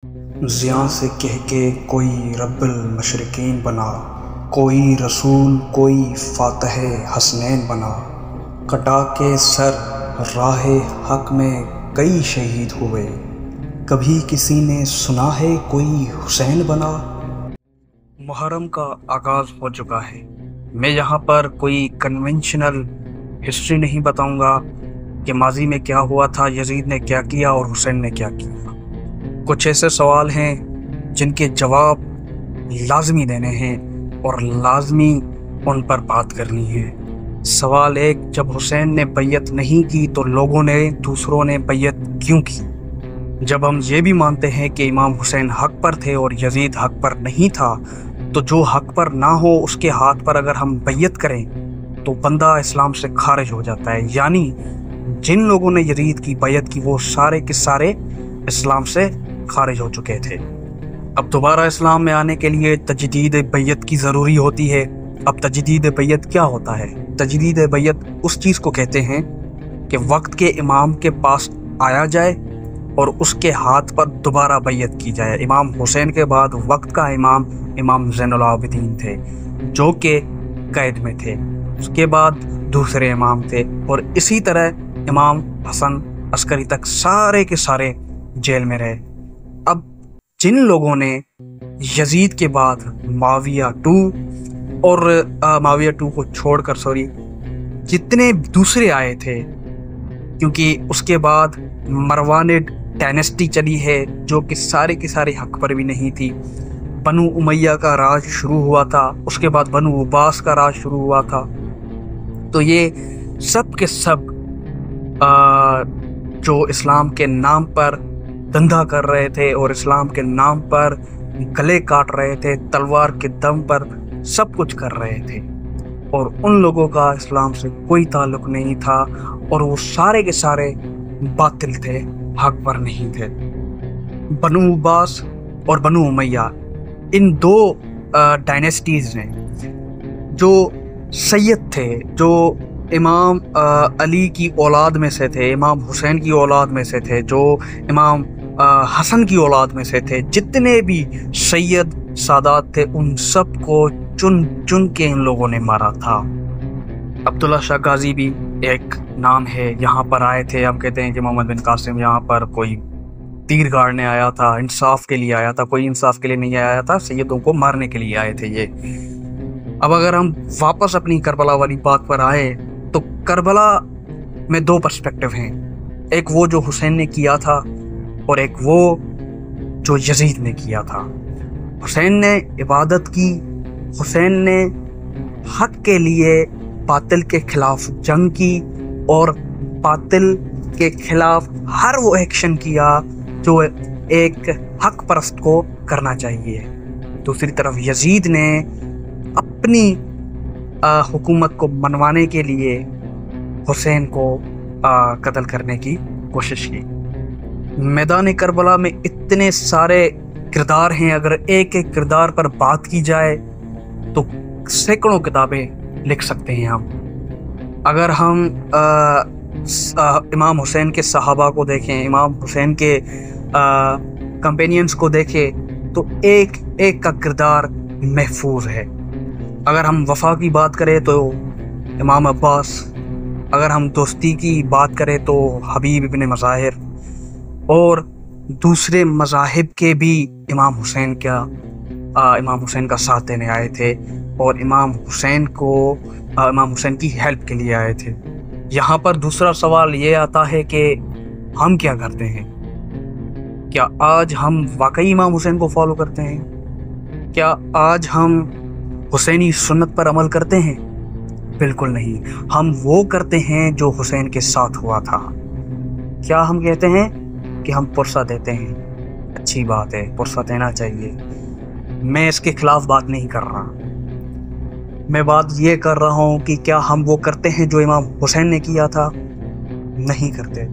ज़ियां से कह के कोई रब्बुल मशरिकीन बना, कोई रसूल कोई फातह हसनैन बना। कटा के सर राह हक में कई शहीद हुए, कभी किसी ने सुना है कोई हुसैन बना। मुहर्रम का आगाज़ हो चुका है। मैं यहाँ पर कोई कन्वेंशनल हिस्ट्री नहीं बताऊँगा कि माजी में क्या हुआ था, यजीद ने क्या किया और हुसैन ने क्या किया। कुछ ऐसे सवाल हैं जिनके जवाब लाजमी देने हैं और लाजमी उन पर बात करनी है। सवाल एक, जब हुसैन ने बैयत नहीं की तो लोगों ने, दूसरों ने बैयत क्यों की? जब हम ये भी मानते हैं कि इमाम हुसैन हक पर थे और यजीद हक पर नहीं था, तो जो हक पर ना हो उसके हाथ पर अगर हम बैयत करें तो बंदा इस्लाम से खारिज हो जाता है। यानी जिन लोगों ने यजीद की बैयत की वो सारे के सारे इस्लाम से खारिज हो चुके थे। अब दोबारा इस्लाम में आने के लिए तजदीद बैयत की ज़रूरी होती है। अब तजदीद बैयत क्या होता है? तजदीद बैयत उस चीज़ को कहते हैं कि वक्त के इमाम के पास आया जाए और उसके हाथ पर दोबारा बैयत की जाए। इमाम हुसैन के बाद वक्त का इमाम इमाम ज़ैनुल आबिदीन थे, जो कि कैद में थे। उसके बाद दूसरे इमाम थे और इसी तरह इमाम हसन अस्करी तक सारे के सारे जेल में रहे। अब जिन लोगों ने यजीद के बाद माविया टू को छोड़कर जितने दूसरे आए थे, क्योंकि उसके बाद मरवानिड डायनेस्टी चली है जो कि सारे के सारे हक पर भी नहीं थी। बनु उमैया का राज शुरू हुआ था, उसके बाद बनु अब्बास का राज शुरू हुआ था। तो ये सब के सब जो इस्लाम के नाम पर धंधा कर रहे थे और इस्लाम के नाम पर गले काट रहे थे, तलवार के दम पर सब कुछ कर रहे थे और उन लोगों का इस्लाम से कोई ताल्लुक नहीं था और वो सारे के सारे बातिल थे, हक पर नहीं थे। बनु अब्बास और बनु उमैया, इन दो डायनेस्टीज़ ने जो सैयद थे, जो इमाम अली की औलाद में से थे, इमाम हुसैन की औलाद में से थे, जो इमाम हसन की औलाद में से थे, जितने भी सैयद सादात थे उन सब को चुन चुन के इन लोगों ने मारा था। अब्दुल्ला शाह गाजी भी एक नाम है, यहाँ पर आए थे। हम कहते हैं कि मोहम्मद बिन कासिम यहाँ पर कोई तीर गाड़ने आया था, इंसाफ के लिए आया था। कोई इंसाफ के लिए नहीं आया था, सैयदों को मारने के लिए आए थे ये। अब अगर हम वापस अपनी करबला वाली बात पर आए तो करबला में दो पर्सपेक्टिव हैं। एक वो जो हुसैन ने किया था और एक वो जो यजीद ने किया था। हुसैन ने इबादत की, हुसैन ने हक के लिए बातिल के खिलाफ जंग की और बातिल के खिलाफ हर वो एक्शन किया जो एक हक परस्त को करना चाहिए। दूसरी तरफ यजीद ने अपनी हुकूमत को मनवाने के लिए हुसैन को कत्ल करने की कोशिश की। मैदान करबला में इतने सारे किरदार हैं, अगर एक एक किरदार पर बात की जाए तो सैकड़ों किताबें लिख सकते हैं हम। अगर हम इमाम हुसैन के सहाबा को देखें, इमाम हुसैन के कंपेनियंस को देखें तो एक एक का किरदार महफूज है। अगर हम वफा की बात करें तो इमाम अब्बास, अगर हम दोस्ती की बात करें तो हबीब इब्न मज़ाहिर, और दूसरे मज़ाहिब के भी इमाम हुसैन का साथ देने आए थे और इमाम हुसैन की हेल्प के लिए आए थे। यहाँ पर दूसरा सवाल ये आता है कि हम क्या करते हैं? क्या आज हम वाकई इमाम हुसैन को फॉलो करते हैं? क्या आज हम हुसैनी सुन्नत पर अमल करते हैं? बिल्कुल नहीं। हम वो करते हैं जो हुसैन के साथ हुआ था। क्या हम कहते हैं कि हम पुरसा देते हैं? अच्छी बात है, पुरसा देना चाहिए। मैं इसके खिलाफ बात नहीं कर रहा। मैं बात ये कर रहा हूँ कि क्या हम वो करते हैं जो इमाम हुसैन ने किया था? नहीं करते।